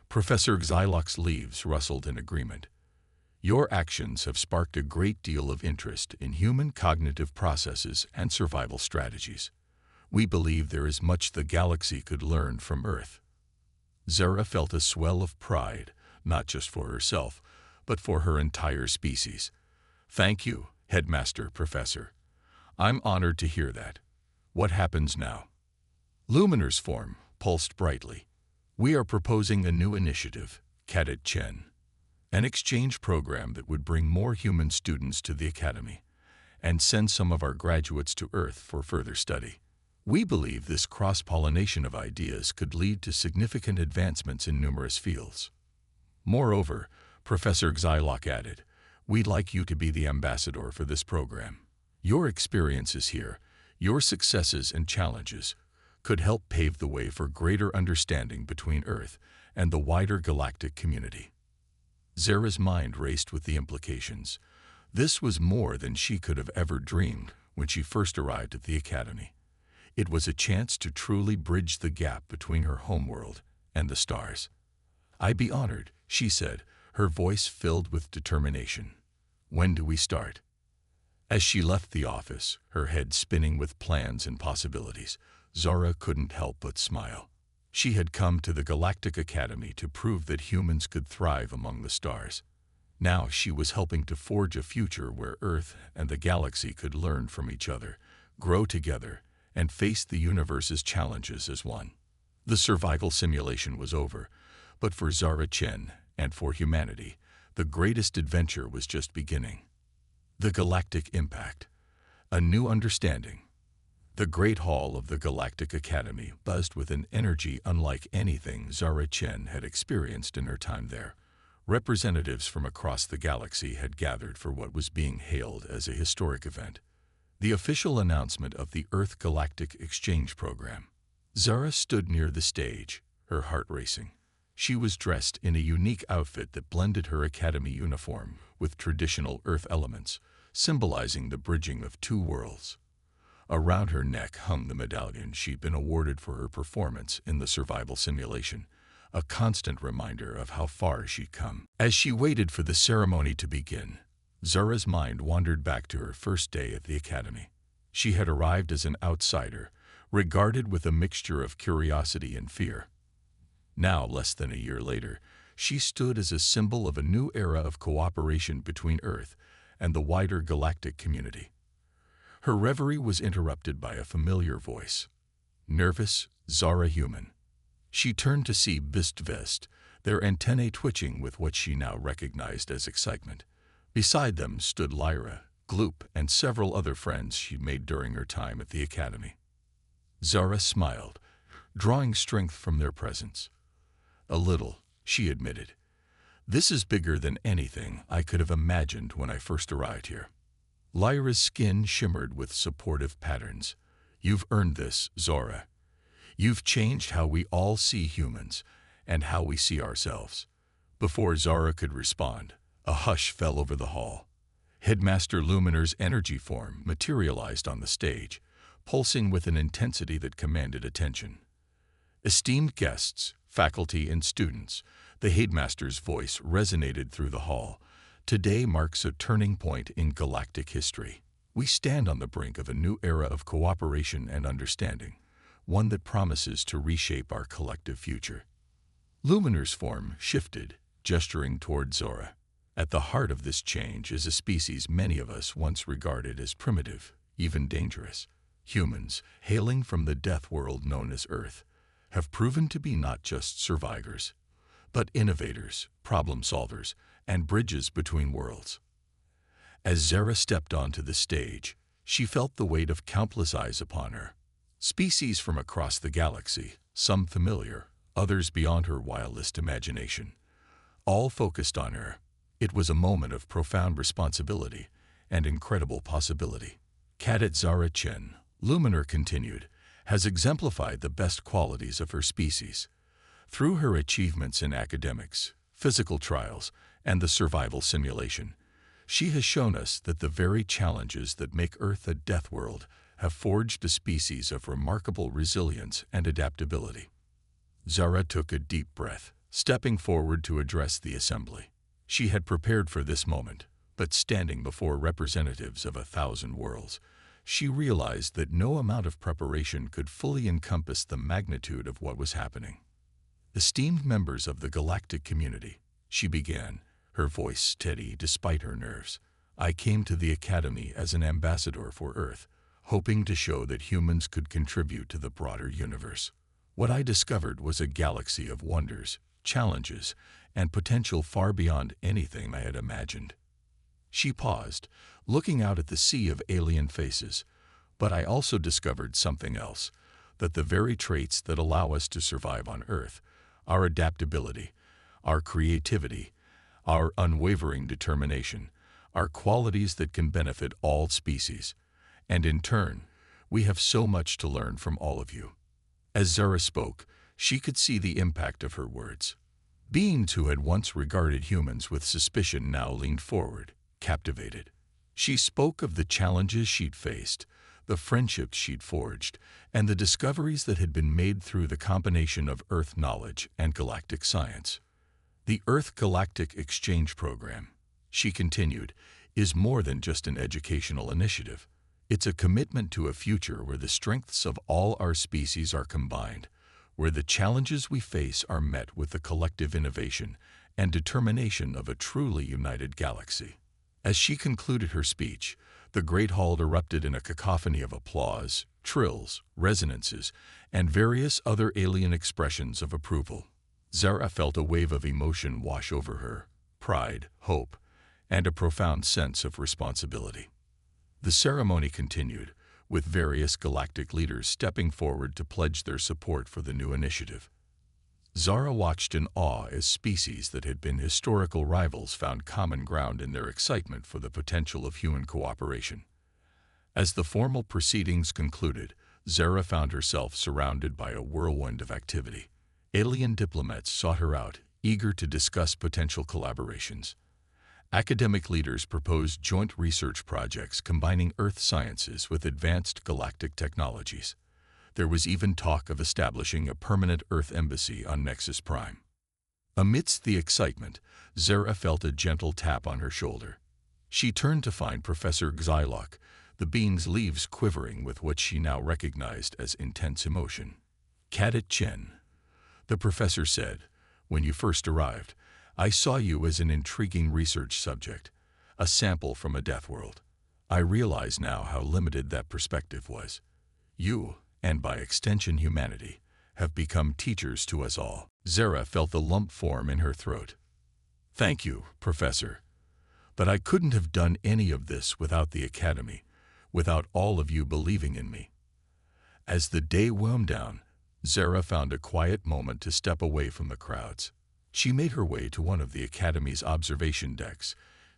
Professor Xylock's leaves rustled in agreement. Your actions have sparked a great deal of interest in human cognitive processes and survival strategies. We believe there is much the galaxy could learn from Earth. Zara felt a swell of pride, not just for herself, but for her entire species. Thank you, Headmaster Professor. I'm honored to hear that. What happens now? Luminar's form pulsed brightly. We are proposing a new initiative, Cadet Chen, an exchange program that would bring more human students to the Academy and send some of our graduates to Earth for further study. We believe this cross-pollination of ideas could lead to significant advancements in numerous fields. Moreover, Professor Xylock added, we'd like you to be the ambassador for this program. Your experiences here, your successes and challenges, could help pave the way for greater understanding between Earth and the wider galactic community. Zara's mind raced with the implications. This was more than she could have ever dreamed when she first arrived at the Academy. It was a chance to truly bridge the gap between her homeworld and the stars. I'd be honored, she said, her voice filled with determination. When do we start? As she left the office, her head spinning with plans and possibilities, Zara couldn't help but smile. She had come to the Galactic Academy to prove that humans could thrive among the stars. Now she was helping to forge a future where Earth and the galaxy could learn from each other, grow together, and face the universe's challenges as one. The survival simulation was over, but for Zara Chen and for humanity, the greatest adventure was just beginning. The Galactic Impact. A new understanding. The Great Hall of the Galactic Academy buzzed with an energy unlike anything Zara Chen had experienced in her time there. Representatives from across the galaxy had gathered for what was being hailed as a historic event, the official announcement of the Earth Galactic Exchange Program. Zara stood near the stage, her heart racing. She was dressed in a unique outfit that blended her Academy uniform with traditional Earth elements, symbolizing the bridging of two worlds. Around her neck hung the medallion she'd been awarded for her performance in the survival simulation, a constant reminder of how far she'd come. As she waited for the ceremony to begin, Zara's mind wandered back to her first day at the Academy. She had arrived as an outsider, regarded with a mixture of curiosity and fear. Now, less than a year later, she stood as a symbol of a new era of cooperation between Earth and the wider galactic community. Her reverie was interrupted by a familiar voice. Nervous, Zara human. She turned to see Bistvest, their antennae twitching with what she now recognized as excitement. Beside them stood Lyra, Gloop, and several other friends she'd made during her time at the academy. Zara smiled, drawing strength from their presence. A little, she admitted. This is bigger than anything I could have imagined when I first arrived here. Lyra's skin shimmered with supportive patterns. You've earned this, Zora. You've changed how we all see humans and how we see ourselves. Before Zara could respond, a hush fell over the hall. Headmaster Luminar's energy form materialized on the stage, pulsing with an intensity that commanded attention. Esteemed guests, faculty, and students, the headmaster's voice resonated through the hall. Today marks a turning point in galactic history. We stand on the brink of a new era of cooperation and understanding, one that promises to reshape our collective future. Luminar's form shifted, gesturing toward Zora. At the heart of this change is a species many of us once regarded as primitive, even dangerous. Humans, hailing from the Deathworld known as Earth, have proven to be not just survivors, but innovators, problem solvers, and bridges between worlds. As Zara stepped onto the stage, she felt the weight of countless eyes upon her. Species from across the galaxy, some familiar, others beyond her wildest imagination, all focused on her. It was a moment of profound responsibility and incredible possibility. Cadet Zara Chen, Luminar continued, has exemplified the best qualities of her species. Through her achievements in academics, physical trials, and the survival simulation, she has shown us that the very challenges that make Earth a death world have forged a species of remarkable resilience and adaptability. Zara took a deep breath, stepping forward to address the assembly. She had prepared for this moment, but standing before representatives of 1,000 worlds, she realized that no amount of preparation could fully encompass the magnitude of what was happening. Esteemed members of the galactic community, she began, her voice steady despite her nerves. I came to the Academy as an ambassador for Earth, hoping to show that humans could contribute to the broader universe. What I discovered was a galaxy of wonders, challenges, and potential far beyond anything I had imagined. She paused, looking out at the sea of alien faces, but I also discovered something else, that the very traits that allow us to survive on Earth, our adaptability, our creativity, our unwavering determination, are qualities that can benefit all species, and in turn, we have so much to learn from all of you. As Zara spoke, she could see the impact of her words. Beings who had once regarded humans with suspicion now leaned forward, captivated. She spoke of the challenges she'd faced, the friendships she'd forged, and the discoveries that had been made through the combination of Earth knowledge and galactic science. The Earth Galactic Exchange Program, she continued, is more than just an educational initiative. It's a commitment to a future where the strengths of all our species are combined, where the challenges we face are met with the collective innovation and determination of a truly united galaxy. As she concluded her speech, the Great Hall erupted in a cacophony of applause, trills, resonances, and various other alien expressions of approval. Zara felt a wave of emotion wash over her, pride, hope, and a profound sense of responsibility. The ceremony continued, with various galactic leaders stepping forward to pledge their support for the new initiative. Zara watched in awe as species that had been historical rivals found common ground in their excitement for the potential of human cooperation. As the formal proceedings concluded, Zara found herself surrounded by a whirlwind of activity. Alien diplomats sought her out, eager to discuss potential collaborations. Academic leaders proposed joint research projects combining Earth sciences with advanced galactic technologies. There was even talk of establishing a permanent Earth embassy on Nexus Prime. Amidst the excitement, Zara felt a gentle tap on her shoulder. She turned to find Professor Xylok, the being's leaves quivering with what she now recognized as intense emotion. Cadet Chen, the professor said, when you first arrived, I saw you as an intriguing research subject, a sample from a death world. I realize now how limited that perspective was. You, and by extension humanity, have become teachers to us all. Zara felt the lump form in her throat. Thank you, Professor. But I couldn't have done any of this without the Academy, without all of you believing in me. As the day wound down, Zara found a quiet moment to step away from the crowds. She made her way to one of the Academy's observation decks,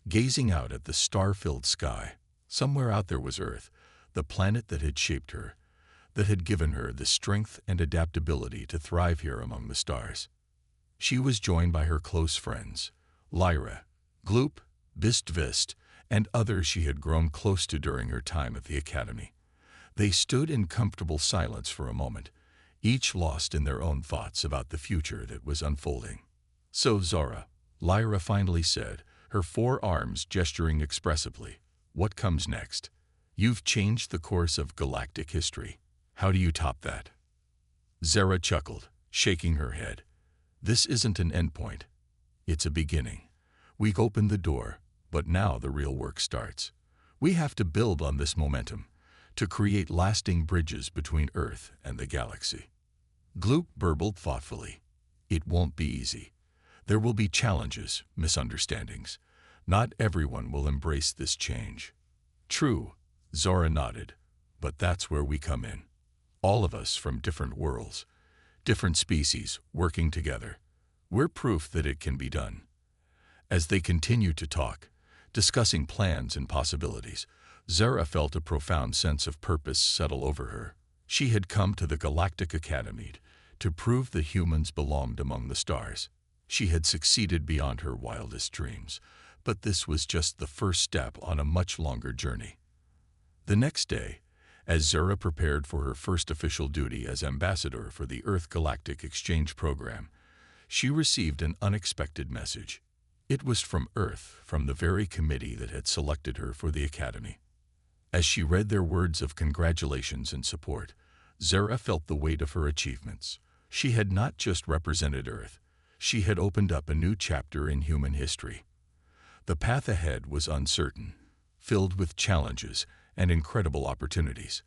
gazing out at the star-filled sky. Somewhere out there was Earth, the planet that had shaped her, that had given her the strength and adaptability to thrive here among the stars. She was joined by her close friends, Lyra, Gloop, Bistvist, and others she had grown close to during her time at the Academy. They stood in comfortable silence for a moment, each lost in their own thoughts about the future that was unfolding. So Zara, Lyra finally said, her four arms gesturing expressively, "What comes next? You've changed the course of galactic history. How do you top that?" Zara chuckled, shaking her head. "This isn't an endpoint. It's a beginning. We've opened the door, but now the real work starts. We have to build on this momentum, to create lasting bridges between Earth and the galaxy." Gloop burbled thoughtfully. "It won't be easy. There will be challenges, misunderstandings. Not everyone will embrace this change." "True," Zara nodded, "but that's where we come in. All of us from different worlds, different species, working together. We're proof that it can be done." As they continued to talk, discussing plans and possibilities, Zara felt a profound sense of purpose settle over her. She had come to the Galactic Academy to prove that humans belonged among the stars. She had succeeded beyond her wildest dreams, but this was just the first step on a much longer journey. The next day, as Zara prepared for her first official duty as ambassador for the Earth Galactic Exchange Program, she received an unexpected message. It was from Earth, from the very committee that had selected her for the Academy. As she read their words of congratulations and support, Zara felt the weight of her achievements. She had not just represented Earth, she had opened up a new chapter in human history. The path ahead was uncertain, filled with challenges and incredible opportunities.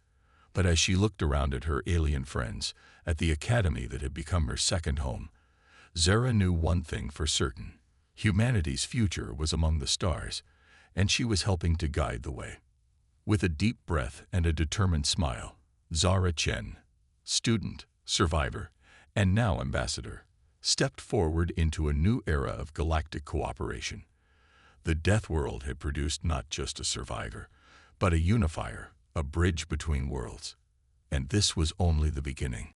But as she looked around at her alien friends, at the Academy that had become her second home, Zara knew one thing for certain. Humanity's future was among the stars, and she was helping to guide the way. With a deep breath and a determined smile, Zara Chen, student, survivor, and now ambassador, stepped forward into a new era of galactic cooperation. The Deathworld had produced not just a survivor, but a unifier, a bridge between worlds. And this was only the beginning.